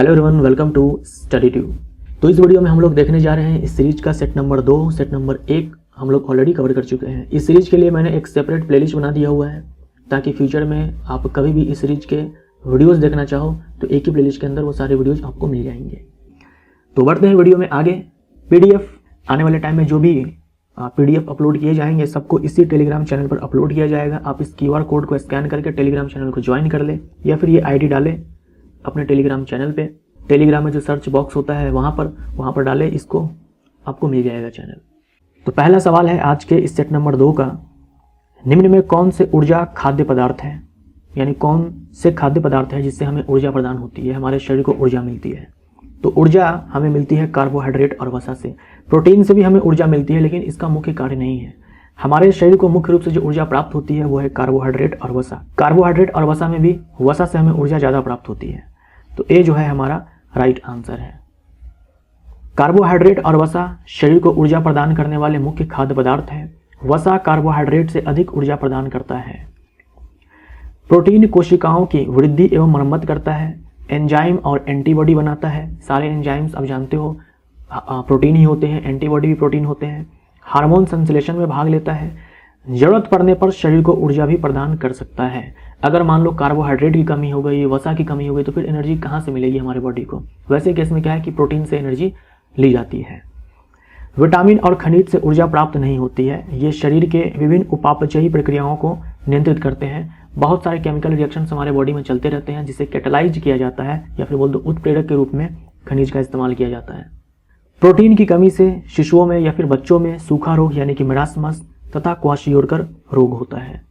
Hello everyone, welcome to Study Tube. तो इस video में हम लोग देखने जा रहे हैं इस सीरीज का सेट नंबर 2, सेट नंबर 1 हम लोग ऑलरेडी कवर कर चुके हैं। इस सीरीज के लिए मैंने एक सेपरेट प्लेलिस्ट बना दिया हुआ है ताकि फ्यूचर में आप कभी भी इस सीरीज के वीडियोस देखना चाहो तो एक ही प्लेलिस्ट के अंदर वो सारे वीडियोस आपको मिल जाएंगे। तो बढ़ते हैं वीडियो में आगे। पीडीएफ आने वाले टाइम में जो भी पीडीएफ अपलोड किए जाएंगे सबको इसी टेलीग्राम चैनल पर अपलोड किया जाएगा। आप इस क्यूआर कोड को स्कैन करके टेलीग्राम चैनल को ज्वाइन कर ले या फिर ये आईडी डालें अपने टेलीग्राम चैनल पे। टेलीग्राम में जो सर्च बॉक्स होता है वहाँ पर डालें इसको, आपको मिल जाएगा चैनल। तो पहला सवाल है आज के इस सेट नंबर 2 का, निम्न में कौन से ऊर्जा खाद्य पदार्थ है, यानी कौन से खाद्य पदार्थ है जिससे हमें ऊर्जा प्रदान होती है, हमारे शरीर को ऊर्जा मिलती है। तो ऊर्जा हमें मिलती है कार्बोहाइड्रेट और वसा से। प्रोटीन से भी हमें ऊर्जा मिलती है लेकिन इसका मुख्य कार्य नहीं है। हमारे शरीर को मुख्य रूप से जो ऊर्जा प्राप्त होती है वो है कार्बोहाइड्रेट और वसा। कार्बोहाइड्रेट और वसा में भी वसा से हमें ऊर्जा ज़्यादा प्राप्त होती है। तो ए जो है हमारा राइट आंसर है। कार्बोहाइड्रेट और वसा शरीर को ऊर्जा प्रदान करने वाले मुख्य खाद्य पदार्थ हैं। वसा कार्बोहाइड्रेट से अधिक ऊर्जा प्रदान करता है। प्रोटीन कोशिकाओं की वृद्धि एवं मरम्मत करता है। एंजाइम और एंटीबॉडी बनाता है। सारे एंजाइम्स आप जानते हो प्रोटीन ही होते हैं, एंटीबॉडी भी प्रोटीन होते हैं। हार्मोन संश्लेषण में भाग लेता है। जरूरत पड़ने पर शरीर को ऊर्जा भी प्रदान कर सकता है। अगर मान लो कार्बोहाइड्रेट की कमी हो गई, वसा की कमी हो गई तो फिर एनर्जी कहाँ से मिलेगी हमारे बॉडी को। वैसे केस में क्या है कि प्रोटीन से एनर्जी ली जाती है। विटामिन और खनिज से ऊर्जा प्राप्त नहीं होती है। ये शरीर के विभिन्न उपापचयी प्रक्रियाओं को नियंत्रित करते हैं। बहुत सारे केमिकल रिएक्शंस हमारे बॉडी में चलते रहते हैं जिसे कैटालाइज किया जाता है या फिर बोल दो उत्प्रेरक के रूप में खनिज का इस्तेमाल किया जाता है। प्रोटीन की कमी से शिशुओं में या फिर बच्चों में सूखा रोग यानी कि मेरास्मस तथा क्वाशियोरकर रोग होता है।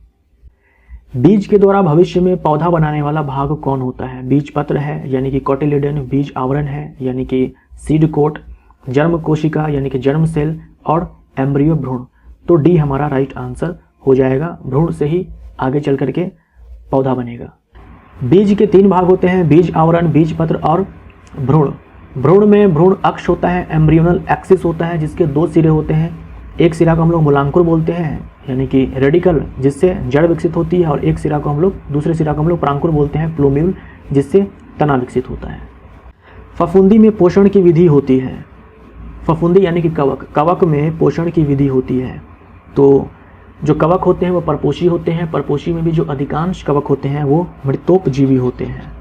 बीज के द्वारा भविष्य में पौधा बनाने वाला भाग कौन होता है। बीज पत्र है यानी कि कोटिलिडन, बीज आवरण है यानी कि सीड कोट, जर्म कोशिका यानी कि जर्म सेल और एम्ब्रियो भ्रूण। तो डी हमारा राइट आंसर हो जाएगा। भ्रूण से ही आगे चल करके पौधा बनेगा। बीज के 3 भाग होते हैं, बीज आवरण, बीज पत्र और भ्रूण। भ्रूण में भ्रूण अक्ष होता है, एम्ब्रियोनल एक्सिस होता है जिसके 2 सिरे होते हैं। एक सिरा को हम लोग मूलांकुर बोलते हैं यानी कि रेडिकल जिससे जड़ विकसित होती है, और एक सिरा को हम लोग दूसरे सिरा को हम लोग प्रांकुर बोलते हैं, प्लूम्यूल, जिससे तना विकसित होता है। फफूंदी में पोषण की विधि होती है। फफूंदी यानी कि कवक, कवक में पोषण की विधि होती है। तो जो कवक होते हैं वो परपोषी होते हैं। परपोषी में भी जो अधिकांश कवक होते हैं वो मृतोपजीवी होते हैं।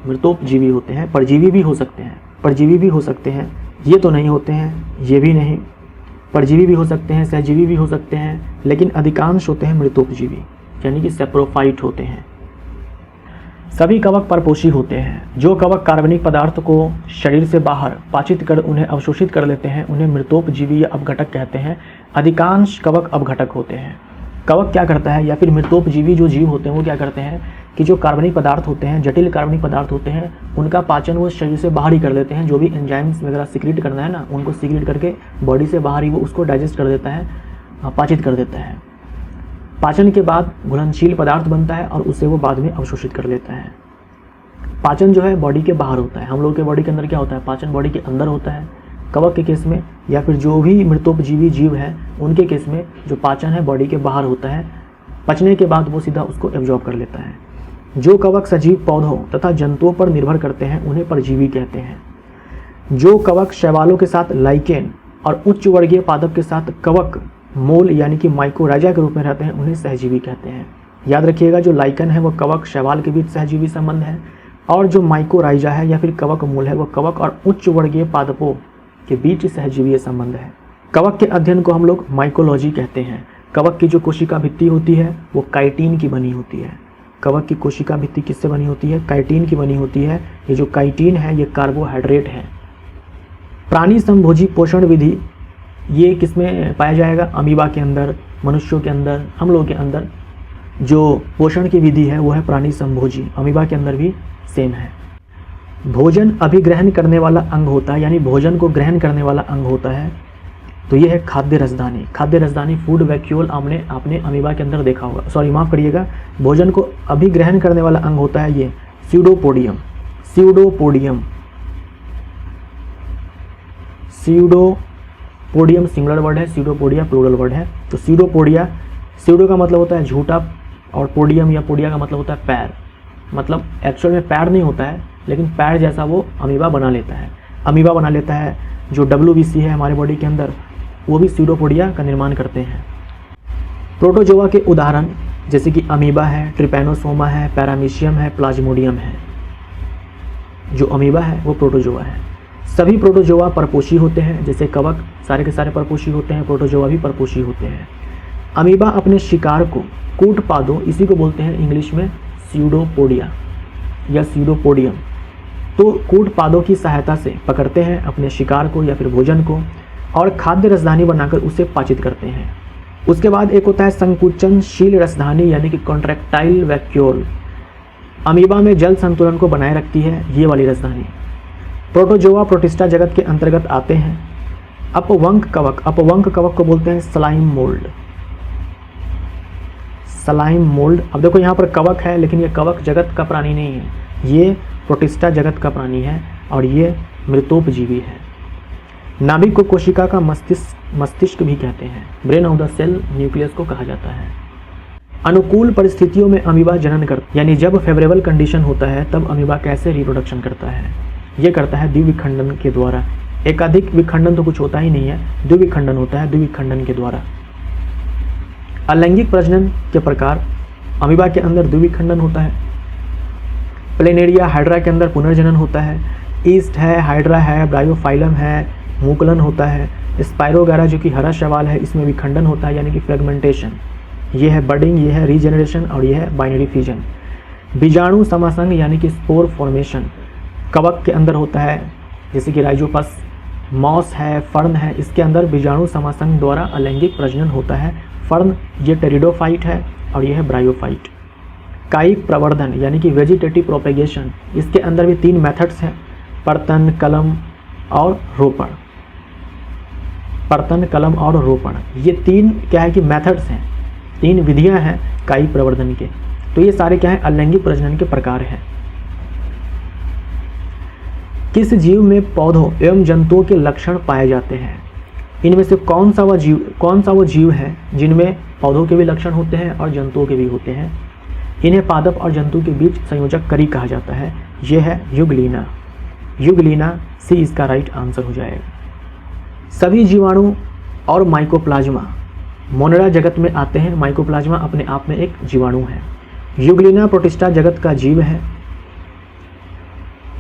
मृतोपजीवी होते हैं, परजीवी भी हो सकते हैं, परजीवी भी हो सकते हैं, ये तो नहीं होते हैं, ये भी नहीं। परजीवी भी हो सकते हैं, सहजीवी भी हो सकते हैं, लेकिन अधिकांश होते हैं मृतोपजीवी यानी कि सेप्रोफाइट होते हैं। सभी कवक परपोषी होते हैं। जो कवक कार्बनिक पदार्थ को शरीर से बाहर पाचित कर उन्हें अवशोषित कर लेते हैं उन्हें मृतोपजीवी या अपघटक कहते हैं। अधिकांश कवक अपघटक होते हैं। कवक क्या करता है या फिर मृतोपजीवी जो जीव होते हैं वो क्या करते हैं कि जो कार्बनिक पदार्थ होते हैं, जटिल कार्बनिक पदार्थ होते हैं, उनका पाचन वो शरीर से बाहर ही कर लेते हैं। जो भी एंजाइम्स वगैरह सीक्रेट करना है ना, उनको सीक्रेट करके बॉडी से बाहर ही वो उसको डाइजेस्ट कर देता है, पाचित कर देता है। पाचन के बाद घुलनशील पदार्थ बनता है और उसे वो बाद में अवशोषित कर लेता है। पाचन जो है बॉडी के बाहर होता है। हम लोग के बॉडी के अंदर क्या होता है, पाचन बॉडी के अंदर होता है। कवक के केस में या फिर जो भी मृतोपजीवी जीव है उनके केस में जो पाचन है बॉडी के बाहर होता है। पचने के बाद वो सीधा उसको एब्जॉर्ब कर लेता है। जो कवक सजीव पौधों तथा जंतुओं पर निर्भर करते हैं उन्हें परजीवी कहते हैं। जो कवक शैवालों के साथ लाइकेन और उच्च वर्गीय पादप के साथ कवक मोल यानी कि माइकोराइजा के रूप में रहते हैं उन्हें सहजीवी कहते हैं। याद रखिएगा, जो लाइकन है वो कवक शैवाल के बीच सहजीवी संबंध है, और जो माइकोराइजा है या फिर कवक मूल है वो कवक और उच्च वर्गीय पादपों के बीच सहजीवीय संबंध है। कवक के अध्ययन को हम लोग माइकोलॉजी कहते हैं। कवक की जो कोशिका भित्ति होती है वो काइटिन की बनी होती है। कवक की कोशिका भित्ति किससे बनी होती है, काइटिन की बनी होती है। ये जो काइटिन है ये कार्बोहाइड्रेट है। प्राणी संभोजी पोषण विधि ये किसमें पाया जाएगा, अमीबा के अंदर, मनुष्यों के अंदर, हम लोगों के अंदर जो पोषण की विधि है वो है प्राणी संभोजी। अमीबा के अंदर भी सेम है। भोजन अभिग्रहण करने वाला अंग होता है, यानी भोजन को ग्रहण करने वाला अंग होता है। तो ये है खाद्य रसदानी। खाद्य रसदानी फूड वैक्यूल आपने अमीबा के अंदर देखा होगा, सॉरी माफ करिएगा, भोजन को अभिग्रहण करने वाला अंग होता है ये स्यूडोपोडियम। स्यूडोपोडियम, स्यूडोपोडियम सिंगुलर वर्ड है, स्यूडोपोडिया प्लूरल वर्ड है। तो स्यूडोपोडिया, स्यूडो का मतलब होता है झूठा और पोडियम या पोडिया का मतलब होता है पैर। मतलब एक्चुअल में पैर नहीं होता है, लेकिन पैड जैसा वो अमीबा बना लेता है। अमीबा बना लेता है। जो WBC है हमारे बॉडी के अंदर, वो भी स्यूडोपोडिया का निर्माण करते हैं। प्रोटोजोआ के उदाहरण जैसे कि अमीबा है, ट्रिपैनोसोमा है, पैरामीशियम है, प्लाज्मोडियम है। जो अमीबा है वो प्रोटोजोआ है। सभी प्रोटोजोआ परपोषी होते हैं, जैसे कवक सारे के सारे परपोषी होते हैं, प्रोटोजोआ भी परपोषी होते हैं। अमीबा अपने शिकार को कूटपादों, इसी को बोलते हैं इंग्लिश में स्यूडोपोडिया या स्यूडोपोडियम, तो कूटपादों की सहायता से पकड़ते हैं अपने शिकार को या फिर भोजन को, और खाद्य रसधानी बनाकर उसे पाचित करते हैं। उसके बाद एक होता है संकुचनशील रसधानी यानी कि कॉन्ट्रैक्टाइल वैक्यूल। अमीबा में जल संतुलन को बनाए रखती है ये वाली रसधानी। प्रोटोजोआ प्रोटिस्टा जगत के अंतर्गत आते हैं। अपवंक कवक को बोलते हैं स्लाइम मोल्ड। स्लाइम मोल्ड, अब देखो यहाँ पर कवक है, लेकिन ये कवक जगत का प्राणी नहीं है, ये प्रोटिस्टा जगत का प्राणी है और ये मृतोपजीवी है। नाभिक को कोशिका का मस्तिष्क भी कहते हैं। Brain of the cell nucleus को कहा जाता है। अनुकूल परिस्थितियों में अमीबा जनन करता, यानी जब फेवरेबल कंडीशन होता है तब अमीबा कैसे रिप्रोडक्शन करता है? ये करता है द्विविखंडन के द्वारा। एकाधिक विखंडन तो कुछ होता ही नहीं है, द्विविखंडन होता है, द्विविखंडन के द्वारा। अलैंगिक प्रजनन के प्रकार अमीबा के अंदर द्विविखंडन होता है। प्लेनेरिया हाइड्रा के अंदर पुनर्जनन होता है। ईस्ट है, हाइड्रा है, ब्रायोफाइलम है, मूकलन होता है। स्पाइरोगैरा जो कि हरा शैवाल है, इसमें विखंडन होता है यानी कि फ्रेगमेंटेशन। ये है बडिंग, ये है रीजेनरेशन और ये है बाइनरी फ्यूजन। बीजाणु समासंग यानी कि स्पोर फॉर्मेशन कवक के अंदर होता है, जैसे कि राइजोपस, मॉस है, फर्न है, इसके अंदर बीजाणु समासंग द्वारा अलैंगिक प्रजनन होता है। फर्न ये टेरिडोफाइट है और ये है ब्रायोफाइट। कायिक प्रवर्धन यानी कि वेजिटेटिव प्रोपेगेशन, इसके अंदर भी 3 मेथड्स हैं, पर्तन, कलम और रोपण। पर्तन, कलम और रोपण, ये 3 क्या है कि मेथड्स हैं, 3 विधियां हैं कायिक प्रवर्धन के। तो ये सारे क्या है, अलैंगिक प्रजनन के प्रकार हैं। किस जीव में पौधों एवं जंतुओं के लक्षण पाए जाते हैं? इनमें से कौन सा वो जीव है जिनमें पौधों के भी लक्षण होते हैं और जंतुओं के भी होते हैं? इन्हें पादप और जंतु के बीच संयोजक करी कहा जाता है। यह है युगलीना। युगलीना सी इसका राइट आंसर हो जाएगा। सभी जीवाणु और माइकोप्लाज्मा मोनेरा जगत में आते हैं। माइकोप्लाज्मा अपने आप में एक जीवाणु है। युगलीना प्रोटिस्टा जगत का जीव है।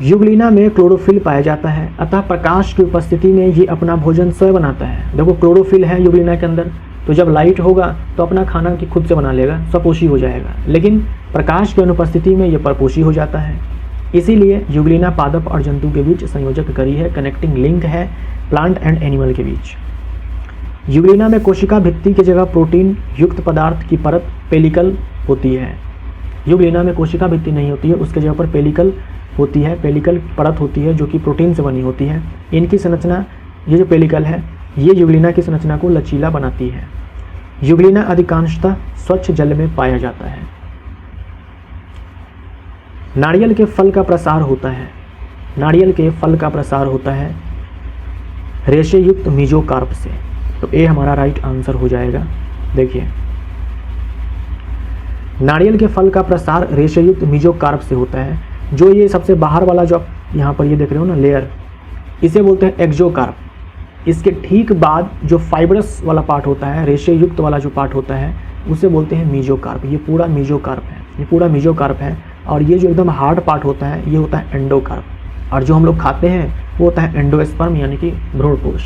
युगलीना में क्लोरोफिल पाया जाता है, अतः प्रकाश की उपस्थिति में ये अपना भोजन स्वयं बनाता है। देखो क्लोरोफिल है युगलीना के अंदर, तो जब लाइट होगा तो अपना खाना की खुद से बना लेगा, स्वपोषी हो जाएगा। लेकिन प्रकाश की अनुपस्थिति में ये परपोषी हो जाता है। इसीलिए युगलीना पादप और जंतु के बीच संयोजक करी है, कनेक्टिंग लिंक है प्लांट एंड एनिमल के बीच। युगलीना में कोशिका भित्ति की जगह प्रोटीन युक्त पदार्थ की परत पेलिकल होती है। युगलीना में कोशिका भित्ति नहीं होती है, उसके जगह पर पेलिकल होती है, पेलिकल परत होती है जो कि प्रोटीन से बनी होती है। इनकी संरचना, ये जो पेलिकल है, ये युगलीना की संरचना को लचीला बनाती है। युगलीना अधिकांशतः स्वच्छ जल में पाया जाता है। नारियल के फल का प्रसार होता है। नारियल के फल का प्रसार होता है रेशे युक्त मीजोकार्प से। तो ए हमारा राइट आंसर हो जाएगा। देखिए, नारियल के फल का प्रसार रेशे युक्त मीजोकार्प से होता है। जो ये सबसे बाहर वाला जो यहाँ पर ये देख रहे हो ना लेयर, इसे बोलते हैं एक्जोकार्प। इसके ठीक बाद जो फाइब्रस वाला पार्ट होता है, रेशे युक्त वाला जो पार्ट होता है, उसे बोलते हैं मीजोकार्प। ये पूरा मीजोकार्प है, ये पूरा मीजोकार्प है। और ये जो एकदम हार्ड पार्ट होता है, ये होता है एंडोकार्प। और जो हम लोग खाते हैं वो होता है एंडोस्पर्म यानी कि भ्रूणपोष।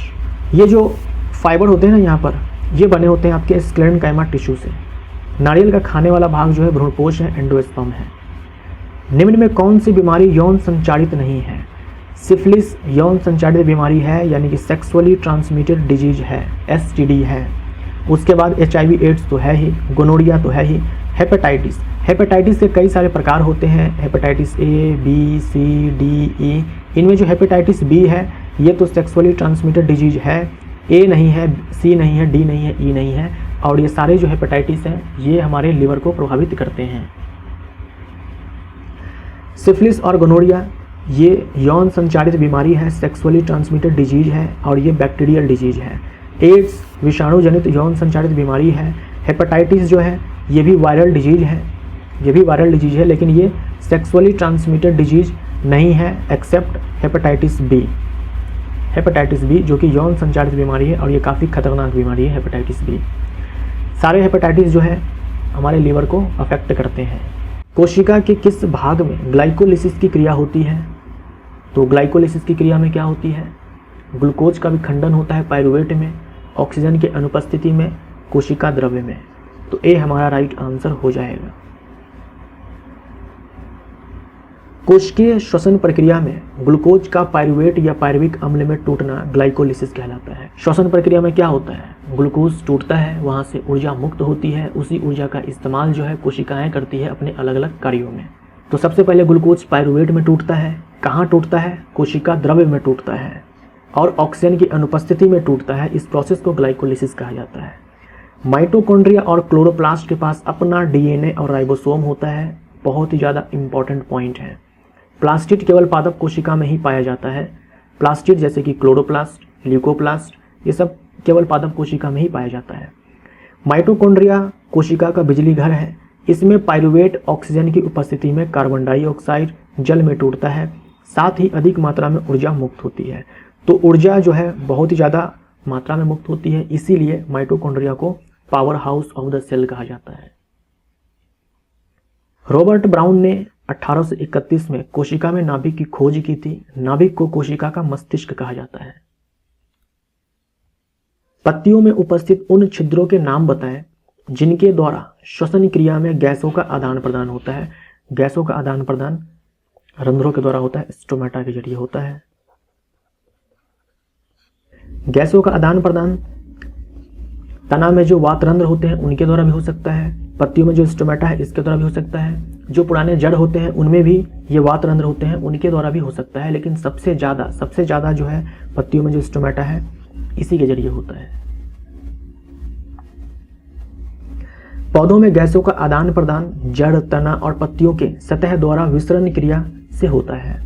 ये जो फाइबर होते हैं ना यहाँ पर, ये बने होते हैं आपके स्क्लेरेन्काइमा टिश्यू से। नारियल का खाने वाला भाग जो है भ्रूणपोष है, एंडोस्पर्म है। निम्न में कौन सी बीमारी यौन संचारित नहीं है? सिफिलिस यौन संचारित बीमारी है, यानी कि सेक्सुअली ट्रांसमिटेड डिजीज है, STD है। उसके बाद HIV एड्स तो है ही, गोनोरिया तो है ही। हेपेटाइटिस, हेपेटाइटिस के कई सारे प्रकार होते हैं। Hepatitis A, B, C, D, E। इनमें जो हेपेटाइटिस B है, ये तो सेक्सुअली ट्रांसमिटेड डिजीज है। A नहीं है, C नहीं है, D नहीं है, E नहीं है। और ये सारे जो हेपेटाइटिस हैं, ये हमारे लिवर को प्रभावित करते हैं। सिफिलिस और गोनोरिया ये यौन संचारित बीमारी है, सेक्सुअली ट्रांसमिटेड डिजीज है और ये बैक्टीरियल डिजीज है। एड्स विषाणु जनित यौन संचारित बीमारी है। हेपेटाइटिस जो है ये भी वायरल डिजीज है, ये भी वायरल डिजीज है, लेकिन ये सेक्सुअली ट्रांसमिटेड डिजीज नहीं है except hepatitis B. Hepatitis B जो कि यौन संचारित बीमारी है और ये काफ़ी खतरनाक बीमारी है हेपेटाइटिस बी। सारे हेपेटाइटिस जो है हमारे लीवर को अफेक्ट करते हैं। कोशिका के किस भाग में ग्लाइकोलिसिस की क्रिया होती है? तो ग्लाइकोलिसिस की क्रिया में क्या होती है? ग्लूकोज का विखंडन होता है पायरुवेट में, ऑक्सीजन की अनुपस्थिति में, कोशिका द्रव्य में। तो ए हमारा राइट आंसर हो जाएगा। कोशिकीय श्वसन प्रक्रिया में ग्लूकोज का पायरुवेट या पायरुविक अम्ल में टूटना ग्लाइकोलिसिस कहलाता है। श्वसन प्रक्रिया में क्या होता है? ग्लूकोज टूटता है, वहां से ऊर्जा मुक्त होती है, उसी ऊर्जा का इस्तेमाल जो है कोशिकाएं करती है अपने अलग अलग कार्यों में। तो सबसे पहले ग्लूकोज पायरुवेट में टूटता है। कहाँ टूटता है? कोशिका द्रव्य में टूटता है और ऑक्सीजन की अनुपस्थिति में टूटता है। इस प्रोसेस को ग्लाइकोलिसिस कहा जाता है। माइटोकॉन्ड्रिया और क्लोरोप्लास्ट के पास अपना डीएनए और राइबोसोम होता है। बहुत ही ज़्यादा इंपॉर्टेंट पॉइंट है। प्लास्टिड केवल पादप कोशिका में ही पाया जाता है। प्लास्टिड जैसे कि क्लोरोप्लास्ट, ल्यूकोप्लास्ट, ये सब केवल पादप कोशिका में ही पाया जाता है। माइटोकॉन्ड्रिया कोशिका का बिजली घर है। इसमें पायरुवेट ऑक्सीजन की उपस्थिति में कार्बन डाइऑक्साइड जल में टूटता है, साथ ही अधिक मात्रा में ऊर्जा मुक्त होती है। तो ऊर्जा जो है बहुत ही ज़्यादा मात्रा में मुक्त होती है, इसीलिए माइटोकॉन्ड्रिया को power house of the cell कहा जाता है। रॉबर्ट ब्राउन ने 1831 में कोशिका में नाभिक की खोज की थी। नाभिक को कोशिका का मस्तिष्क कहा जाता है। पत्तियों में उपस्थित उन छिद्रों के नाम बताएं जिनके द्वारा श्वसन क्रिया में गैसों का आदान प्रदान होता है। गैसों का आदान प्रदान रंध्रों के द्वारा होता है, स्टोमेटा के जरिए होता है। गैसों का आदान प्रदान तना में जो वात रंध्र होते हैं उनके द्वारा भी हो सकता है। पत्तियों में जो स्टोमेटा है इसके द्वारा भी हो सकता है। जो पुराने जड़ होते हैं उनमें भी ये वात रंध्र होते हैं, उनके द्वारा भी हो सकता है। लेकिन सबसे ज़्यादा जो है पत्तियों में जो स्टोमेटा है इसी के जरिए होता है। पौधों में गैसों का आदान प्रदान जड़, तना और पत्तियों के सतह द्वारा विसरण क्रिया से होता है।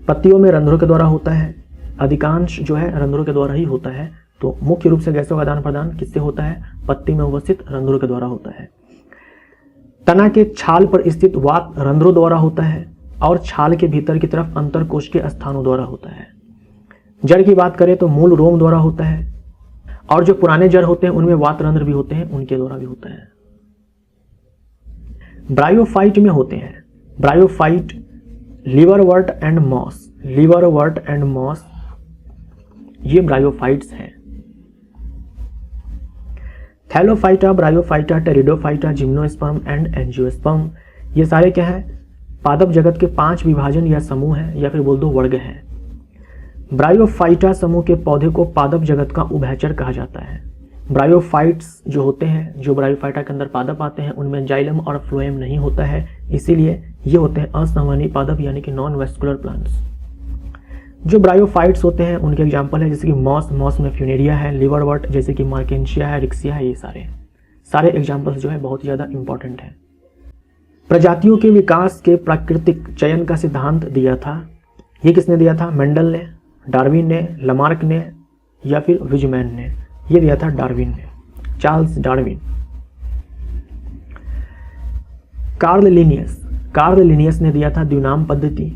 पत्तियों में रंध्रों के द्वारा होता है, अधिकांश जो है रंध्रों के द्वारा ही होता है। तो मुख्य रूप से गैसों का आदान प्रदान किससे होता है? पत्ती में उपस्थित रंध्रों के द्वारा होता है। तना के छाल पर स्थित वात रंध्रों द्वारा होता है और छाल के भीतर की तरफ अंतरकोश के स्थानों द्वारा होता है। जड़ की बात करें तो मूल रोम द्वारा होता है और जो पुराने जड़ होते हैं उनमें वात रंध्र भी होते हैं, उनके द्वारा भी होता है। ब्रायोफाइट में होते हैं। Bryophyte liverwort and moss, liverwort and moss ये ब्रायोफाइट्स हैं। Thallophyta, bryophyta, pteridophyta, gymnosperm and angiosperm ये सारे क्या हैं? पादप जगत के 5 विभाजन या समूह हैं या फिर बोल दो वर्ग हैं। ब्रायोफाइटा समूह के पौधे को पादप जगत का उभयचर कहा जाता है। ब्रायोफाइट्स जो होते हैं, जो ब्रायोफाइटा के अंदर पादप आते हैं उनमें जाइलम और फ्लोएम नहीं होता है, इसीलिए ये होते हैं असंवहनी पादप यानी कि नॉन वेस्कुलर प्लांट्स। जो ब्रायोफाइट्स होते हैं उनके एग्जाम्पल है जैसे कि मॉस में फ्यूनेरिया है, लिवरवर्ट जैसे कि मार्केंशिया है, रिक्सिया है, ये सारे एग्जाम्पल्स जो है बहुत ही ज़्यादा इंपॉर्टेंट है। प्रजातियों के विकास के प्राकृतिक चयन का सिद्धांत दिया था। ये किसने दिया था? मेंडल ने, डार्विन ने, लमार्क ने या फिर विजमैन ने? ये दिया था डार्विन ने, चार्ल्स डार्विन। कार्ल लिनियस ने दिया था द्विनाम पद्धति,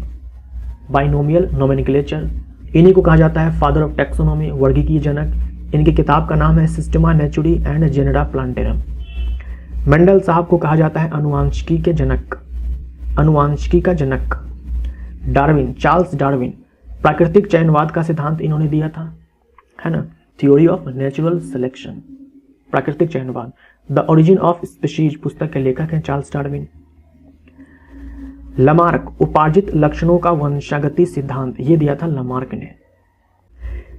बाइनोमियल नोमेनक्लेचर। इन्हीं को कहा जाता है फादर ऑफ टैक्सोनॉमी, वर्गीकीय जनक। इनकी किताब का नाम है Systema नेचुरी and genera plantarum. Mendel साहब को कहा जाता है अनुवांशिकी का जनक। डार्विन, चार्ल्स डार्विन, प्राकृतिक चयनवाद का सिद्धांत इन्होंने दिया था, है ना, थ्योरी ऑफ नेचुरल सिलेक्शन, प्राकृतिक चयनवाद। द ओरिजिन ऑफ स्पीशीज पुस्तक के लेखक हैं चार्ल्स डार्विन। लमार्क, उपार्जित लक्षणों का वंशागति सिद्धांत, ये दिया था लमार्क ने।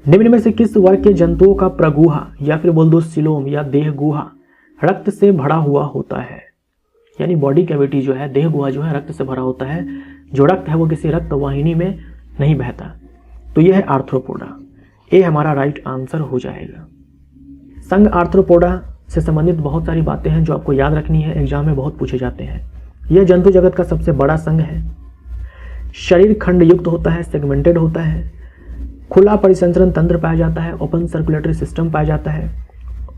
निम्न में से किस वर्ग के जंतुओं का प्रगुहा या फिर बोल दो सिलोम या देह गुहा रक्त से भरा हुआ होता है? यानी बॉडी कैविटी जो है, देह गुहा जो है रक्त से भरा होता है। जो रक्त है वो किसी रक्त वाहिनी में नहीं बहता। तो यह है आर्थ्रोपोडा। ये हमारा राइट आंसर हो जाएगा। संघ आर्थ्रोपोडा से संबंधित बहुत सारी बातें हैं जो आपको याद रखनी है, एग्जाम में बहुत पूछे जाते हैं। यह जंतु जगत का सबसे बड़ा संघ है। शरीर खंड युक्त होता है, सेगमेंटेड होता है, खुला परिसंचरण तंत्र पाया जाता है, ओपन सर्कुलेटरी सिस्टम पाया जाता है।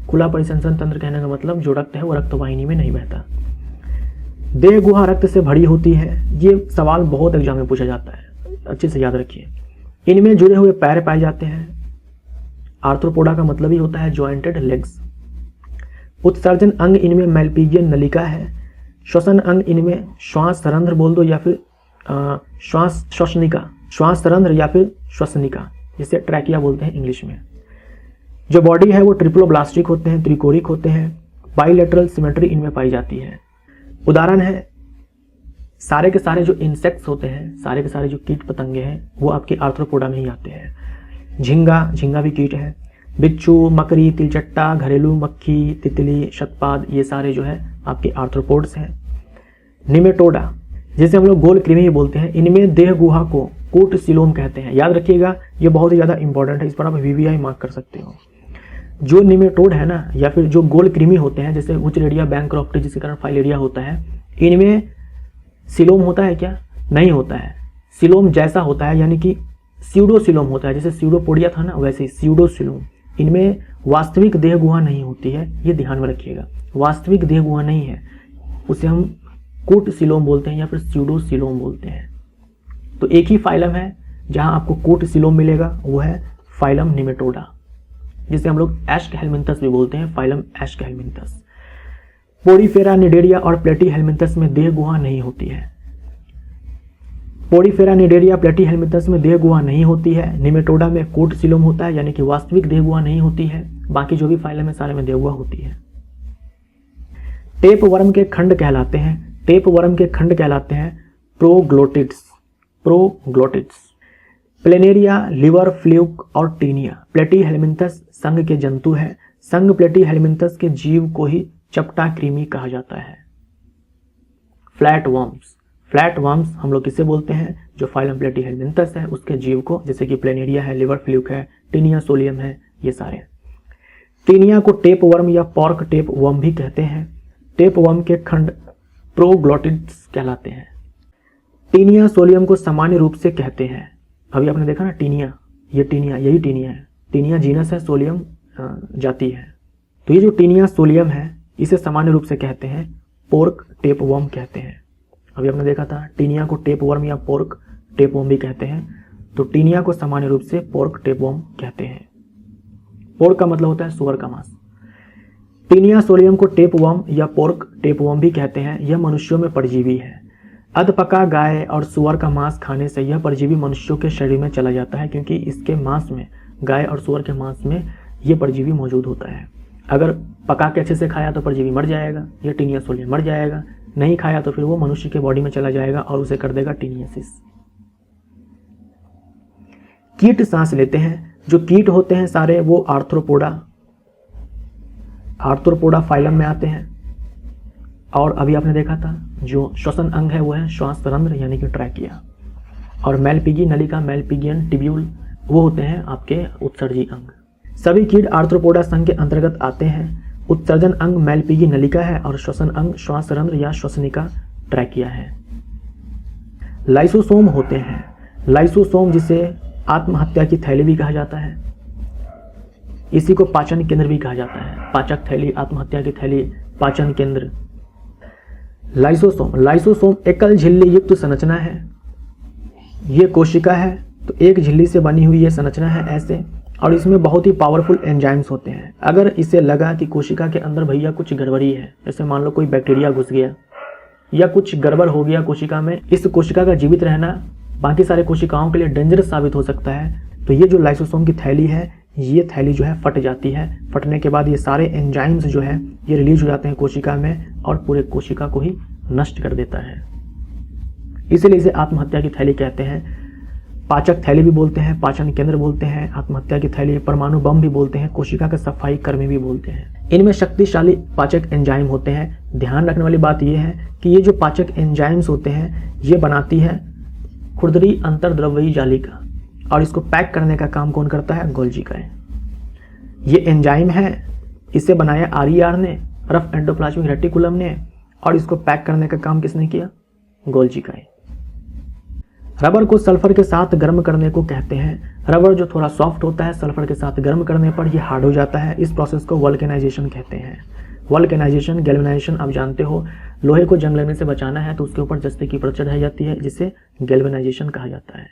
खुला परिसंचरण तंत्र कहने का मतलब जो रक्त है वो रक्तवाहिनी में नहीं बहता। देह गुहा रक्त से भरी होती है। ये सवाल बहुत एग्जाम में पूछा जाता है। अच्छे से याद रखिए। इनमें जुड़े हुए पैर पाए जाते हैं। आर्थ्रोपोडा का मतलब ही होता है जॉइंटेड लेग्स। उत्सर्जन अंग इनमें मैल्पिगियन नलिका है। श्वसन अंग इनमें श्वास रंध्र बोल दो या फिर श्वास रंध्र या फिर श्वसनिका, जिसे ट्रैकिया बोलते हैं इंग्लिश में। जो बॉडी है वो ट्रिप्लोब्लास्टिक होते हैं, त्रिकोणिक होते हैं। बाइलेटरल सिमेट्री इनमें पाई जाती है। उदाहरण है सारे के सारे जो इंसेक्ट्स होते हैं, सारे के सारे जो कीट पतंगे हैं वो आपके आर्थ्रोपोडा में ही आते हैं। झींगा भी कीट है। बिच्छू, मकड़ी, तिलचट्टा, घरेलू मक्खी, तितली, शतपाद, ये सारे जो है आपके आर्थ्रोपोड्स हैं। निमेटोडा जिसे हम लोग गोल कृमि बोलते हैं, इनमें देह गुहा को कूट सिलोम कहते हैं। याद रखिएगा, ये बहुत ही ज़्यादा इंपॉर्टेंट है, इस पर आप VVI मार्क कर सकते हो। जो निमेटोड है ना, या फिर जो गोल कृमि होते हैं, जैसे उचरेडिया बैंक्रॉफ्टी जिसके कारण फाइलेरिया होता है, इनमें सिलोम होता है क्या? नहीं होता है। सिलोम जैसा होता है, यानी कि स्यूडो सिलोम होता है। जैसे स्यूडोपोडिया था ना, वैसे ही स्यूडो सिलोम। इनमें वास्तविक देह गुहा नहीं होती है, ये ध्यान में रखिएगा। वास्तविक देह गुहा नहीं है, उसे हम कूट सिलोम बोलते हैं या फिर स्यूडो सिलोम बोलते हैं। तो एक ही फाइलम है जहां आपको कूट सिलोम मिलेगा, वो है फाइलम निमेटोडा, जिसे हम लोग एस्कहेलमिंथस भी बोलते हैं, फाइलम एस्कहेलमिंथस। पोडीफेरा, निडेरिया और प्लेटीहेलमिंथस में देह गुहा नहीं होती है। पोडीफेरा, निडेरिया, प्लेटीहेलमिंथस में देह गुहा नहीं होती है। निमेटोडा में कूट सिलोम होता है, यानी कि वास्तविक देह गुहा नहीं होती है। बाकी जो भी फाइलम है सारे में देह गुहा होती है। टेप वर्म के खंड कहलाते हैं। टेप वर्म के खंड कहलाते हैं प्रोग्लोटिड्स। प्लेनेरिया, लिवर, फ्लूक और टीनिया। प्लेटीहेलमिंथस संघ के जंतु है। संघ प्लेटीहेलमिंथस के जीव को ही चपटा कृमि कहा जाता है। फ्लैट वर्म्स हम लोग किसे बोलते हैं? जो फाइलम प्लेटीहेलमिंथस है उसके जीव को, जैसे कि प्लेनेरिया है, लिवर फ्लूक है, टीनिया सोलियम है, ये सारे। टीनिया को टेप वर्म या पॉर्क टेप वर्म भी कहते हैं। टेप वर्म के खंड प्रोग्लोटिड्स कहलाते हैं। टीनिया सोलियम को सामान्य रूप से कहते हैं। अभी आपने देखा ना टीनिया, ये टीनिया, यही टीनिया है। टीनिया जीनस है, सोलियम जाति है। तो ये जो टीनिया सोलियम है इसे सामान्य रूप से कहते हैं पोर्क टेप वर्म कहते हैं। अभी आपने देखा था टीनिया को टेप वर्म या पोर्क टेप वर्म भी कहते हैं। तो टीनिया को सामान्य रूप से पोर्क टेप वर्म कहते हैं। पोर्क का मतलब होता है सुअर का मांस। टीनिया सोलियम को टेप वर्म या पोर्क टेप वर्म भी कहते हैं। यह मनुष्यों में परजीवी है। अधपका गाय और सुअर का मांस खाने से यह परजीवी मनुष्यों के शरीर में चला जाता है, क्योंकि इसके मांस में, गाय और सुअर के मांस में यह परजीवी मौजूद होता है। अगर पका के अच्छे से खाया तो परजीवी मर जाएगा, यह टीनिया सोलियम मर जाएगा। नहीं खाया तो फिर वो मनुष्य के बॉडी में चला जाएगा और उसे कर देगा टीनियासिस। कीट सांस लेते हैं। जो कीट होते हैं सारे वो आर्थ्रोपोडा फाइलम में आते हैं। और अभी आपने देखा था जो श्वसन अंग है वो है श्वास रंध्र यानी कि ट्रैकिया। और मैल्पिगी नलिका, मैल्पिगियन टिब्यूल, वो होते हैं आपके उत्सर्जी अंग। सभी कीट आर्थ्रोपोडा संघ के अंतर्गत आते हैं। उत्सर्जन अंग मैल्पिगी नलिका है और श्वसन अंग श्वास रंध्र या श्वसनिका ट्रैकिया है। लाइसोसोम होते हैं। लाइसोसोम जिसे आत्महत्या की थैली भी कहा जाता है, इसी को पाचन केंद्र भी कहा जाता है। पाचक थैली, आत्महत्या की थैली, पाचन केंद्र। लाइसोसोम एकल झिल्ली युक्त संरचना है। ये कोशिका है तो एक झिल्ली से बनी हुई ये संरचना है ऐसे, और इसमें बहुत ही पावरफुल एंजाइम्स होते हैं। अगर इसे लगा कि कोशिका के अंदर भैया कुछ गड़बड़ी है, जैसे मान लो कोई बैक्टीरिया घुस गया या कुछ गड़बड़ हो गया कोशिका में, इस कोशिका का जीवित रहना बाकी सारे कोशिकाओं के लिए डेंजरस साबित हो सकता है। तो ये जो लाइसोसोम की थैली है, ये थैली जो है फट जाती है। फटने के बाद ये सारे एंजाइम्स जो है ये रिलीज हो जाते हैं कोशिका में और पूरे कोशिका को ही नष्ट कर देता है। इसीलिए इसे आत्महत्या की थैली कहते हैं। पाचक थैली भी बोलते हैं, पाचन केंद्र बोलते हैं, आत्महत्या की थैली, परमाणु बम भी बोलते हैं, कोशिका के सफाई कर्मी भी बोलते हैं। इनमें शक्तिशाली पाचक एंजाइम होते हैं। ध्यान रखने वाली बात यह है कि ये जो पाचक एंजाइम्स होते हैं ये बनाती है खुरदरी अंतर्द्रव्यी जालिका, और इसको पैक करने का काम कौन करता है? गोल्जी का। ये एंजाइम है, इसे बनाया RER ने, रफ एंडोप्लाज्मिक रेटिकुलम ने, और इसको पैक करने का काम किसने किया? गोल्जी का। रबर को सल्फर के साथ गर्म करने को कहते हैं। रबर जो थोड़ा सॉफ्ट होता है, सल्फर के साथ गर्म करने पर यह हार्ड हो जाता है। इस प्रोसेस को वल्केनाइजेशन कहते हैं। वल्केनाइजेशन, गैल्वेनाइजेशन आप जानते हो, लोहे को जंग लगने से बचाना है तो उसके ऊपर जस्ते की परत चढ़ाई जाती है, जिसे गैल्वेनाइजेशन कहा जाता है।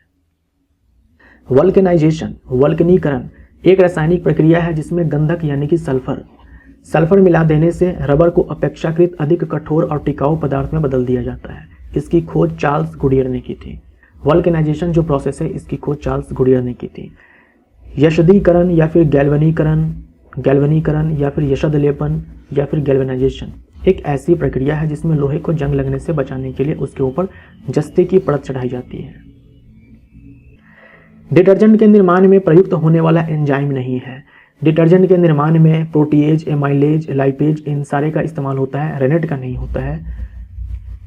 वल्केनाइजेशन, वल्कनीकरण एक रासायनिक प्रक्रिया है जिसमें गंधक यानी कि सल्फर मिला देने से रबर को अपेक्षाकृत अधिक कठोर और टिकाऊ पदार्थ में बदल दिया जाता है। इसकी खोज चार्ल्स गुडियर ने की थी। वल्केनाइजेशन जो प्रोसेस है इसकी खोज चार्ल्स गुडियर ने की थी। यशदीकरण या फिर गैल्वनीकरण या फिर यशद लेपन या फिर गैल्वेनाइजेशन एक ऐसी प्रक्रिया है जिसमें लोहे को जंग लगने से बचाने के लिए उसके ऊपर जस्ते की परत चढ़ाई जाती है। डिटर्जेंट के निर्माण में प्रयुक्त होने वाला एंजाइम नहीं है। डिटर्जेंट के निर्माण में प्रोटीएज, एमाइलेज, लाइपेज इन सारे का इस्तेमाल होता है, रेनेट का नहीं होता है।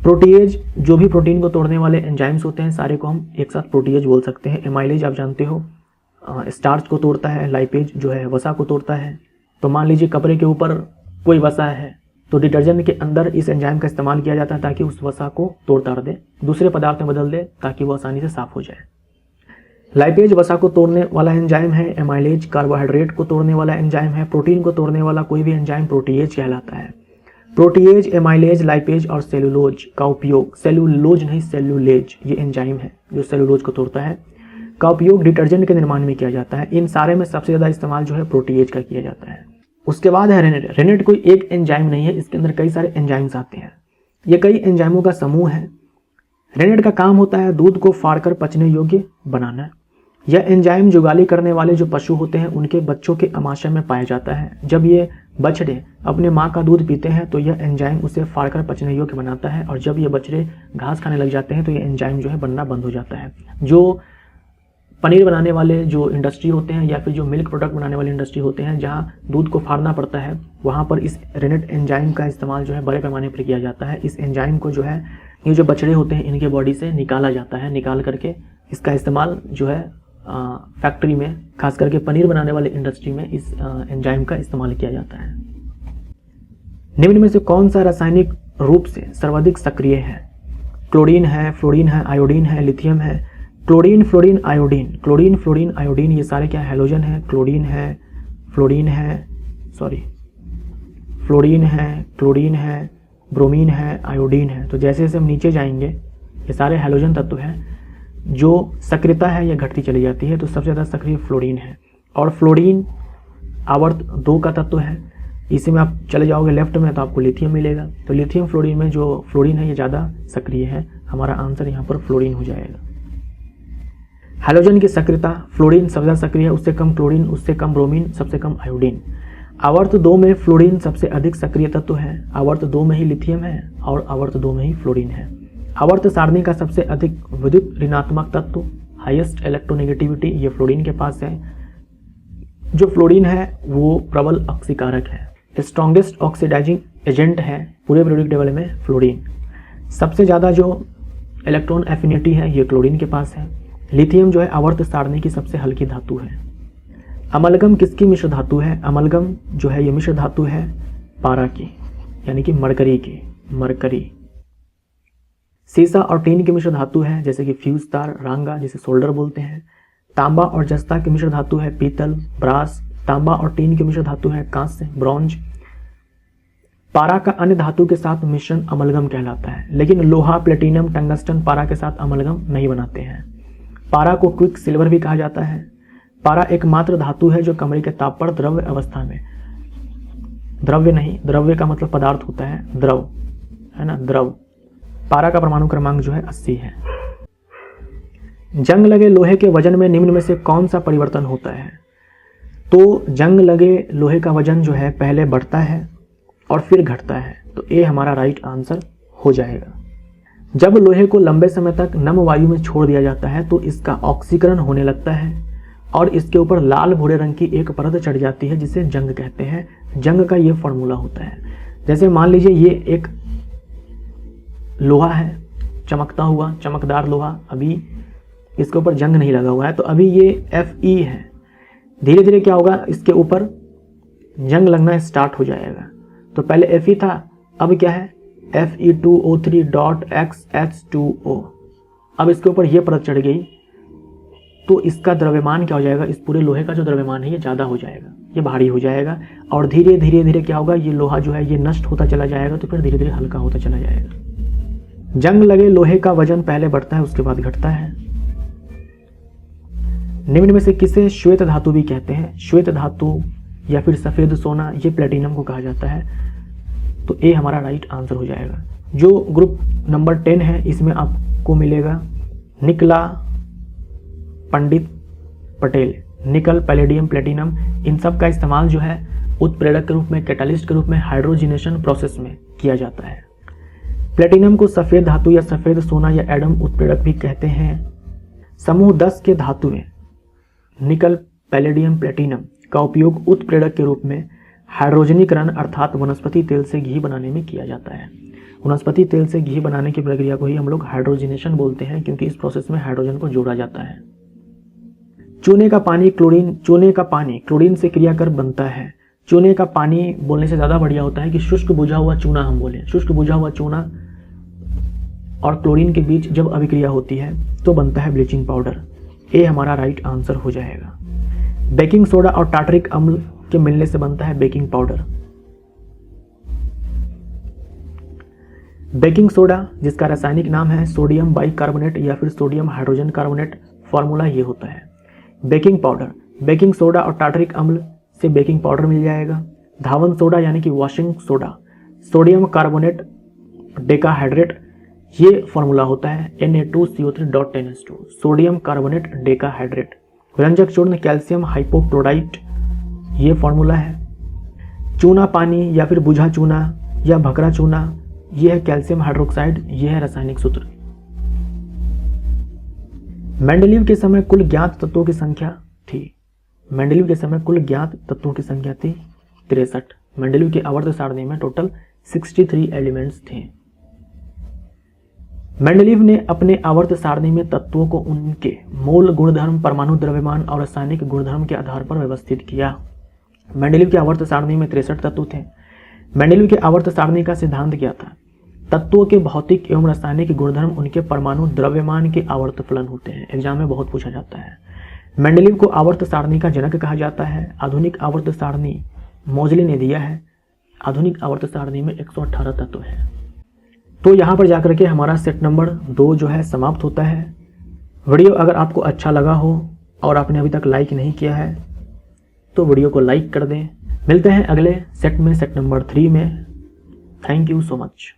प्रोटीएज जो भी प्रोटीन को तोड़ने वाले एंजाइम्स होते हैं सारे को हम एक साथ प्रोटीएज बोल सकते हैं। एमाइलेज आप जानते हो स्टार्च को तोड़ता है, लाइपेज जो है वसा को तोड़ता है। तो मान लीजिए कपड़े के ऊपर कोई वसा है तो डिटर्जेंट के अंदर इस एंजाइम का इस्तेमाल किया जाता है ताकि उस वसा को तोड़ ताड़ दे, दूसरे पदार्थ में बदल दे ताकि वो आसानी से साफ हो जाए। लाइपेज वसा को तोड़ने वाला एंजाइम है। एमाइलेज कार्बोहाइड्रेट को तोड़ने वाला एंजाइम है। प्रोटीन को तोड़ने वाला कोई भी एंजाइम प्रोटीएज कहलाता है। प्रोटीएज, एमाइलेज, लाइपेज और सेलुलोज का उपयोग, सेलुलोज नहीं सेल्यूलेज ये एंजाइम है जो सेलुलोज को तोड़ता है, का उपयोग डिटर्जेंट के निर्माण में किया जाता है। इन सारे में सबसे ज़्यादा इस्तेमाल जो है प्रोटीएज का किया जाता है। उसके बाद है रेनेट। रेनेट कोई एक एंजाइम नहीं है, इसके अंदर कई सारे एंजाइम्स आते हैं। ये कई एंजाइमों का समूह है। रेनेट का काम होता है दूध को फाड़कर पचने योग्य बनाना। यह एंजाइम जुगाली करने वाले जो पशु होते हैं उनके बच्चों के आमाशय में पाया जाता है। जब ये बछड़े अपने माँ का दूध पीते हैं तो यह एंजाइम उसे फाड़कर पचने योग्य बनाता है, और जब ये बछड़े घास खाने लग जाते हैं तो ये एंजाइम जो है बनना बंद हो जाता है। जो पनीर बनाने वाले जो इंडस्ट्री होते हैं या फिर जो मिल्क प्रोडक्ट बनाने वाली इंडस्ट्री होते हैं जहाँ दूध को फाड़ना पड़ता है वहाँ पर इस रेनेट एंजाइम का इस्तेमाल जो है बड़े पैमाने पर किया जाता है। इस एंजाइम को जो है ये जो बछड़े होते हैं इनके बॉडी से निकाला जाता है। निकाल करके इसका इस्तेमाल जो है फैक्ट्री में, खास करके पनीर बनाने वाले इंडस्ट्री में इस एंजाइम का इस्तेमाल किया जाता है। निम्न में से कौन सा रासायनिक रूप से सर्वाधिक सक्रिय है? क्लोरीन है, फ्लोरीन है, आयोडीन है, लिथियम है। Chlorine, fluorine, iodine, chlorine, fluorine, iodine ये सारे क्या हैलोजन है। क्लोरीन है, फ्लोरीन है, क्लोरीन है, ब्रोमीन है, आयोडीन है। तो जैसे जैसे हम नीचे जाएंगे ये सारे हैलोजन तत्व हैं। जो सक्रियता है यह घटती चली जाती है। तो सबसे ज़्यादा सक्रिय फ्लोरीन है, और फ्लोरीन आवर्त 2 का तत्व है। इसी में आप चले जाओगे लेफ्ट में तो आपको लिथियम मिलेगा। तो लिथियम फ्लोरीन में जो फ्लोरीन है ये ज़्यादा सक्रिय है। हमारा आंसर यहाँ पर फ्लोरीन हो जाएगा। हैलोजन की सक्रियता, फ्लोरीन सबसे ज़्यादा सक्रिय है, उससे कम क्लोरीन, उससे कम ब्रोमीन, सबसे कम आयोडीन। आवर्त 2 में फ्लोरीन सबसे अधिक सक्रिय तत्व है। आवर्त 2 में ही लिथियम है और आवर्त 2 में ही फ्लोरीन है। आवर्त सारणी का सबसे अधिक विद्युत ऋणात्मक तत्व, हाईएस्ट इलेक्ट्रोनेगेटिविटी, ये फ्लोरीन के पास है। जो फ्लोरीन है वो प्रबल ऑक्सीकारक है। स्ट्रॉन्गेस्ट ऑक्सीडाइजिंग एजेंट है पूरे पीरियोडिक टेबल में फ्लोरीन। सबसे ज़्यादा जो इलेक्ट्रॉन एफिनिटी है ये क्लोरीन के पास है। लिथियम जो है आवर्त सारणी की सबसे हल्की धातु है। अमलगम किसकी मिश्र धातु है? अमलगम जो है ये मिश्र धातु है पारा की, यानी कि मरकरी की, मरकरी। सीसा और टीन की मिश्र धातु है जैसे कि फ्यूज तार, रांगा जिसे सोल्डर बोलते हैं। तांबा और जस्ता की मिश्र धातु है पीतल, ब्रास। तांबा और टीन की मिश्र धातु है कांस्य, ब्रॉन्ज। पारा का अन्य धातु के साथ मिश्रण अमलगम कहलाता है, लेकिन लोहा, प्लेटिनम, टंगस्टन पारा के साथ अमलगम नहीं बनाते हैं। पारा को क्विक सिल्वर भी कहा जाता है। पारा एकमात्र धातु है जो कमरे के ताप पर द्रव्य अवस्था में, द्रव्य नहीं, द्रव्य का मतलब पदार्थ होता है, द्रव है ना, द्रव। पारा का परमाणु क्रमांक जो है 80 है। जंग लगे लोहे के वजन में निम्न में से कौन सा परिवर्तन होता है? तो जंग लगे लोहे का वजन जो है पहले बढ़ता है और फिर घटता है। तो ए हमारा राइट आंसर हो जाएगा। जब लोहे को लंबे समय तक नम वायु में छोड़ दिया जाता है तो इसका ऑक्सीकरण होने लगता है और इसके ऊपर लाल भूरे रंग की एक परत चढ़ जाती है जिसे जंग कहते हैं। जंग का ये फॉर्मूला होता है। जैसे मान लीजिए ये एक लोहा है, चमकता हुआ चमकदार लोहा, अभी इसके ऊपर जंग नहीं लगा हुआ है तो अभी ये Fe है। धीरे धीरे क्या होगा, इसके ऊपर जंग लगना स्टार्ट हो जाएगा। तो पहले Fe था, अब क्या है Fe2O3.XH2O। अब इसके ऊपर ये परत चढ़ गई तो इसका द्रव्यमान क्या हो जाएगा, इस पूरे लोहे का जो द्रव्यमान है ये ज़्यादा हो जाएगा, ये भारी हो जाएगा और धीरे धीरे धीरे क्या होगा, ये लोहा जो है ये नष्ट होता चला जाएगा तो फिर धीरे धीरे हल्का होता चला जाएगा। जंग लगे लोहे का वजन पहले बढ़ता है उसके बाद घटता है। निम्न में से किसे श्वेत धातु भी कहते हैं? श्वेत धातु या फिर सफ़ेद सोना, ये प्लेटिनम को कहा जाता है। तो ए हमारा राइट आंसर हो जाएगा। जो ग्रुप नंबर 10 है इसमें आपको मिलेगा निकला, पंडित, पटेल। निकल, पैलेडियम, प्लेटिनम, इन सब का इस्तेमाल जो है उत्प्रेरक के रूप में, कैटालिस्ट के रूप में हाइड्रोजिनेशन प्रोसेस में किया जाता है। प्लेटिनम को सफ़ेद धातु या सफ़ेद सोना या एडम उत्प्रेरक भी कहते हैं। समूह 10 के धातु में निकल, पैलेडियम, प्लेटिनम का उपयोग उत्प्रेरक के रूप में हाइड्रोजनीकरण अर्थात वनस्पति तेल से घी बनाने में किया जाता है। वनस्पति तेल से घी बनाने की प्रक्रिया को ही हम लोग हाइड्रोजिनेशन बोलते हैं, क्योंकि इस प्रोसेस में हाइड्रोजन को जोड़ा जाता है। चूने का पानी क्लोरीन से क्रिया कर बनता है। चूने का पानी बोलने से ज़्यादा बढ़िया होता है कि शुष्क बुझा हुआ चूना हम बोलें। शुष्क बुझा हुआ चूना और क्लोरीन के बीच जब अभिक्रिया होती है तो बनता है ब्लीचिंग पाउडर। ए हमारा राइट आंसर हो जाएगा। बेकिंग सोडा और टार्टरिक अम्ल के मिलने से बनता है बेकिंग पाउडर। बेकिंग सोडा जिसका रासायनिक नाम है सोडियम बाइकार्बोनेट या फिर सोडियम हाइड्रोजन कार्बोनेट, फॉर्मूला ये होता है। बेकिंग पाउडर, बेकिंग सोडा और टार्टरिक अम्ल से बेकिंग पाउडर मिल जाएगा। धावन सोडा यानी कि washing soda, sodium carbonate decahydrate, ये फॉर्मूला होता है Na2CO3.10H2, सोडियम कार्बोनेट डेकाहाइड्रेट। रंजक चूर्ण कैल्शियम हाइपोक्लोराइट, ये फॉर्मूला है। चूना पानी या फिर बुझा चूना या भकरा चूना, ये है कैल्शियम हाइड्रोक्साइड, ये है रासायनिक सूत्र। मेंडेलीव के समय कुल ज्ञात तत्वों की संख्या थी। मेंडेलीव के समय कुल ज्ञात तत्वों की संख्या थी 63। मेंडेलीव के आवर्त सारणी में टोटल 63 एलिमेंट्स थे। मेंडेलीव ने अपने आवर्त सारणी में तत्वों को उनके मूल गुणधर्म, परमाणु द्रव्यमान और रासायनिक गुणधर्म के आधार पर व्यवस्थित किया। मेंडेलीव के आवर्त सारणी में 63 तत्व थे। मेंडेलीव के आवर्त सारणी का सिद्धांत क्या था? तत्वों के भौतिक एवं रासायनिक गुणधर्म उनके परमाणु द्रव्यमान के आवर्त फलन होते हैं। एग्जाम में बहुत पूछा जाता है। मेंडेलीव को आवर्त सारणी का जनक कहा जाता है। आधुनिक आवर्त सारणी मोजले ने दिया है। आधुनिक आवर्त सारणी में 118 तत्व है। तो यहाँ पर जाकर के हमारा सेट नंबर 2 जो है समाप्त होता है। वीडियो अगर आपको अच्छा लगा हो और आपने अभी तक लाइक नहीं किया है तो वीडियो को लाइक कर दें। मिलते हैं अगले सेट में, सेट नंबर 3 में। Thank you so much.